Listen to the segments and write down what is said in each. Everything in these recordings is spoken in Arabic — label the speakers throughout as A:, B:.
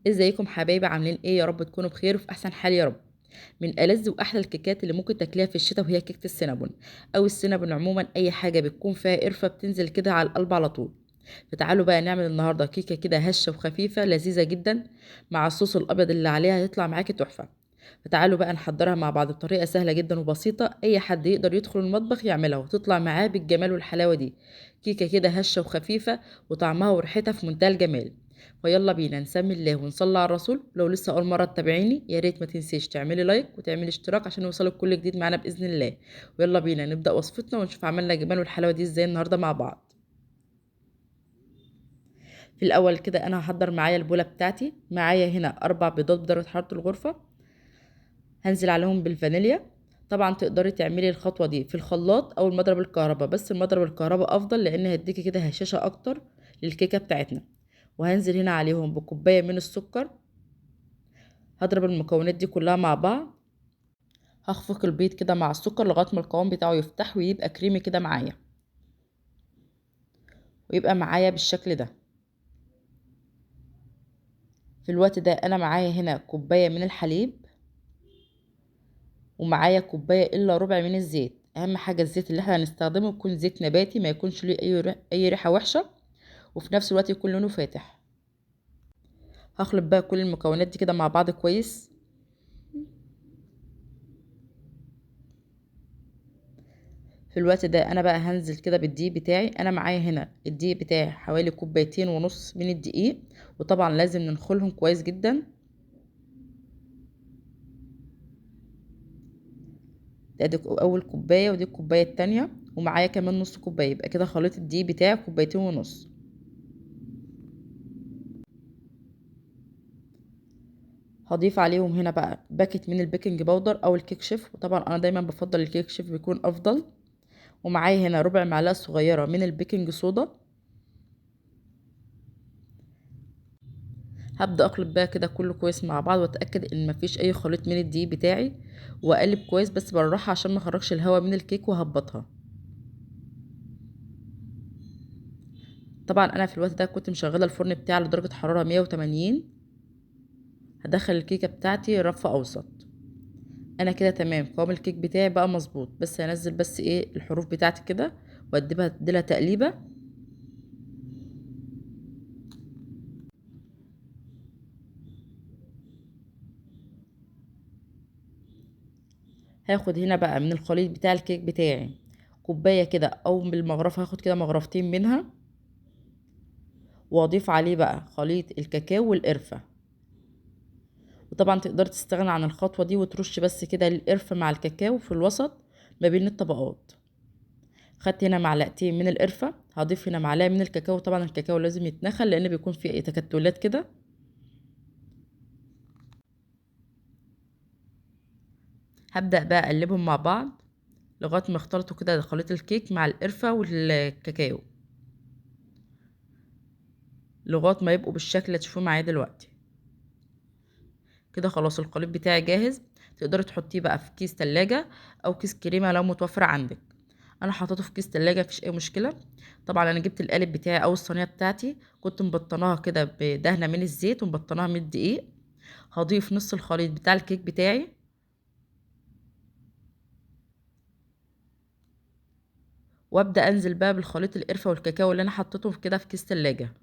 A: ازيكم حبايبي، عاملين ايه؟ يا رب تكونوا بخير وفي احسن حال يا رب. من ألذ واحلى الكيكات اللي ممكن تاكليها في الشتاء وهي كيكه السينابون او السينابون عموما. اي حاجه بتكون فيها قرفه بتنزل كده على القلب على طول. فتعالوا بقى نعمل النهارده كيكه كده هشه وخفيفه لذيذه جدا، مع الصوص الابيض اللي عليها هيطلع معاكي تحفه. فتعالوا بقى نحضرها مع بعض بطريقه سهله جدا وبسيطه، اي حد يقدر يدخل المطبخ يعملها وتطلع معاه بالجمال والحلاوه دي. كيكه كده هشه وخفيفه وطعمها وريحتها في منتهى الجمال. فيلا بينا نسمي الله ونصلي على الرسول. لو لسه اول مره تتابعيني يا ريت ما تنسيش تعملي لايك وتعملي اشتراك عشان يوصلك كل جديد معانا باذن الله. ويلا بينا نبدا وصفتنا ونشوف عملنا الجمال والحلاوه دي ازاي النهارده مع بعض. في الاول كده انا هحضر معايا البوله بتاعتي. معايا هنا 4 بيضات بدرجه حراره الغرفه، هنزل عليهم بالفانيليا. طبعا تقدري تعملي الخطوه دي في الخلاط او المضرب الكهرباء، بس المضرب الكهرباء افضل لان هيديكي كده هشاشه اكتر للكيكه بتاعتنا. وهنزل هنا عليهم بكوبايه من السكر. هضرب المكونات دي كلها مع بعض. هخفق البيض كده مع السكر لغايه ما القوام بتاعه يفتح ويبقى كريمي كده معايا، ويبقى معايا بالشكل ده. في الوقت ده انا معايا هنا كوبايه من الحليب، ومعايا كوبايه الا ربع من الزيت. اهم حاجه الزيت اللي احنا هنستخدمه يكون زيت نباتي، ما يكونش ليه اي ريحه وحشه، وفي نفس الوقت يكون لونه فاتح. هخلط بقى كل المكونات دي كده مع بعض كويس. في الوقت ده انا بقى هنزل كده بالدقيق بتاعي. انا معايا هنا الدقيق بتاعي حوالي كوبايتين ونص من الدقيق، وطبعا لازم ننخلهم كويس جدا. دي اول كوبايه ودي الكوبايه التانية، ومعايا كمان نص كوبايه، يبقى كده خليط الدقيق بتاعي كوبايتين ونص. هضيف عليهم هنا بقى باكت من البيكنج باودر او الكيك شيف، وطبعا انا دايما بفضل الكيك شيف بيكون افضل. ومعايا هنا ربع معلقه صغيره من البيكنج صودا. هبدا اخلط بقى كده كله كويس مع بعض، واتاكد ان مفيش اي خليط من الدقيق بتاعي، واقلب كويس بس بالراحه عشان ما اخرجش الهواء من الكيك وهبطها. طبعا انا في الوقت ده كنت مشغله الفرن بتاعي على درجه حراره 180. هدخل الكيكه بتاعتي رف اوسط. انا كده تمام، قوام الكيك بتاعي بقى مظبوط، بس هنزل بس ايه الحروف بتاعتي كده اديلها تقليبه. هاخد هنا بقى من الخليط بتاع الكيك بتاعي كوبايه كده، او بالمغرفه هاخد كده مغرفتين منها، واضيف عليه بقى خليط الكاكاو والقرفه. وطبعا تقدر تستغنى عن الخطوه دي وترش بس كده القرفه مع الكاكاو في الوسط ما بين الطبقات. خدت هنا معلقتين من القرفه، هضيف هنا معلقه من الكاكاو. طبعا الكاكاو لازم يتنخل لان بيكون فيه تكتلات كده. هبدأ بقى اقلبهم مع بعض لغايه ما اختلطوا كده خليط الكيك مع القرفه والكاكاو، لغايه ما يبقوا بالشكل اللي تشوفوه معايا دلوقتي. كده خلاص الخليط بتاعي جاهز. تقدري تحطيه بقى في كيس تلاجة او كيس كريمه لو متوفر عندك. انا حطيته في كيس تلاجة مفيش اي مشكله. طبعا انا جبت القالب بتاعي او الصينيه بتاعتي، كنت مبطناها كده بدهنه من الزيت ومبطناها من الدقيق. هضيف نص الخليط بتاع الكيك بتاعي، وابدا انزل بقى بالخليط القرفه والكاكاو اللي انا حطيته كده في كيس تلاجة.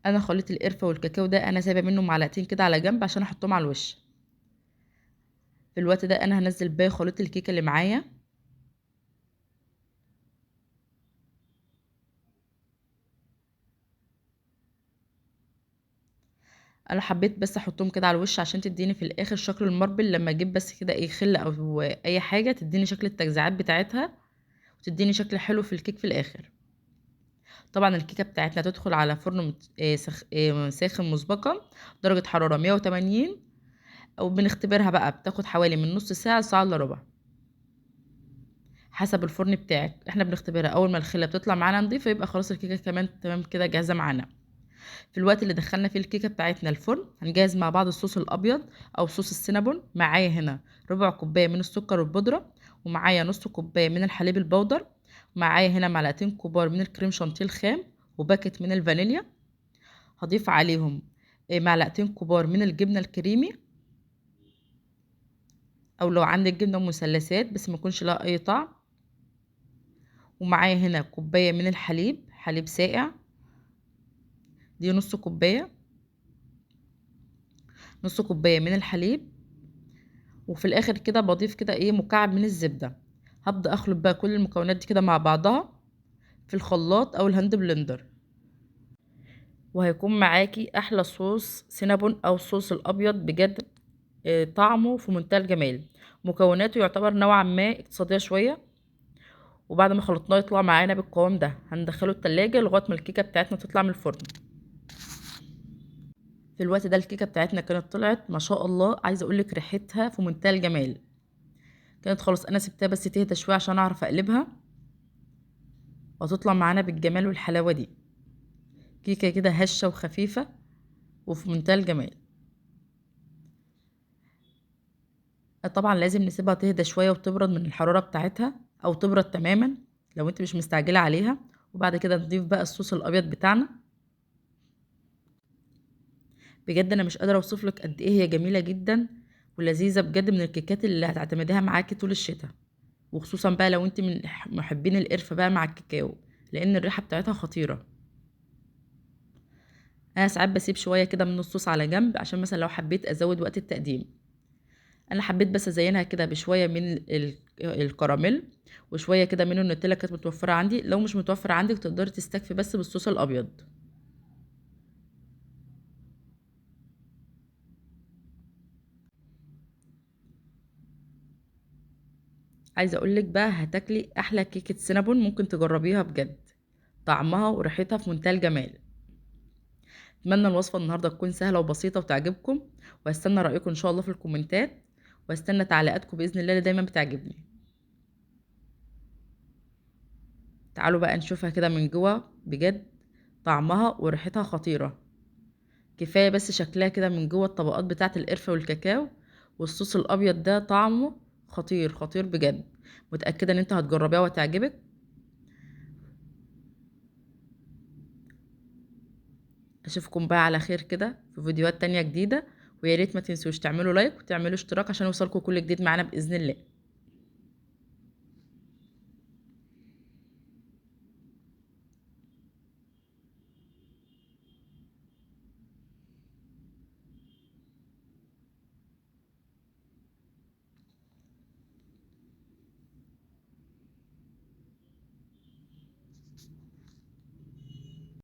A: انا خليط القرفه والكاكاو ده انا سايبه منه معلقتين كده على جنب عشان احطهم على الوش. في الوقت ده انا هنزل باقي خليط الكيكه اللي معايا. انا حبيت بس احطهم كده على الوش عشان تديني في الاخر شكل المربل، لما اجيب بس كده اي خل او اي حاجه تديني شكل التجزيعات بتاعتها، وتديني شكل حلو في الكيك في الاخر. طبعا الكيكه بتاعتنا تدخل على فرن ساخن مسبقا درجه حراره 180، او بنختبرها بقى بتاخد حوالي من نص ساعه لساعه الا ربع حسب الفرن بتاعك. احنا بنختبرها اول ما الخله بتطلع معانا نضيفه يبقى خلاص الكيكه كمان تمام كده جاهزه معانا. في الوقت اللي دخلنا فيه الكيكه بتاعتنا الفرن هنجهز مع بعض الصوص الابيض او صوص السينابون. معايا هنا ربع كوبايه من السكر والبودره، ومعايا نص كوبايه من الحليب البودر، معايا هنا معلقتين كبار من الكريم شانتيه الخام وباكت من الفانيليا. هضيف عليهم معلقتين كبار من الجبنه الكريمي، او لو عندك جبنه مثلثات بس ما يكونش لها اي طعم. ومعايا هنا كوبايه من الحليب، حليب ساقع، دي نص كوبايه، نص كوبايه من الحليب. وفي الاخر كده بضيف كده مكعب من الزبده. هبدا اخلط بقى كل المكونات دي كده مع بعضها في الخلاط او الهاند بلندر. وهيكون معاكي احلى صوص سينابون او صوص الابيض بجد. طعمه في منتهى الجمال. مكوناته يعتبر نوعا ما اقتصاديه شويه. وبعد ما خلطناه يطلع معانا بالقوام ده هندخله التلاجة لغايه ما الكيكه بتاعتنا تطلع من الفرن. في الوقت ده الكيكه بتاعتنا كانت طلعت ما شاء الله، عايزه اقولك ريحتها في منتهى الجمال. كانت خلاص، انا سبتها بس تهدى شويه عشان اعرف اقلبها وتطلع معانا بالجمال والحلاوه دي. كيكه كده هشه وخفيفه وفي منتهى الجمال. طبعا لازم نسيبها تهدى شويه وتبرد من الحراره بتاعتها او تبرد تماما لو انت مش مستعجله عليها. وبعد كده نضيف بقى الصوص الابيض بتاعنا. بجد انا مش قادره اوصف لك قد ايه هي جميله جدا ولذيذه بجد، من الكيكات اللي هتعتمديها معاكي طول الشتاء. وخصوصا بقى لو انت من محبين القرفه بقى مع الكاكاو، لان الريحه بتاعتها خطيره. انا ساعات بسيب شويه كده من الصوص على جنب عشان مثلا لو حبيت ازود وقت التقديم. انا حبيت بس ازينها كده بشويه من الكراميل وشويه كده من النوتيلا كانت متوفره عندي. لو مش متوفر عندك تقدري تستكفي بس بالصوص الابيض. عايزه اقولك بقى هتاكلي احلى كيكه سينابون ممكن تجربيها بجد. طعمها وريحتها في منتهى الجمال. اتمنى الوصفه النهارده تكون سهله وبسيطه وتعجبكم، واستنى رايكم ان شاء الله في الكومنتات، واستنى تعليقاتكم باذن الله اللي دايما بتعجبني. تعالوا بقى نشوفها كده من جوه بجد. طعمها وريحتها خطيره. كفايه بس شكلها كده من جوه، الطبقات بتاعه القرفه والكاكاو والصوص الابيض ده طعمه خطير خطير بجد. متاكده ان انت هتجربيها وتعجبك. اشوفكم بقى على خير كده في فيديوهات تانية جديده. ويا ريت ما تنسوش تعملوا لايك وتعملوا اشتراك عشان يوصلكم كل جديد معانا باذن الله.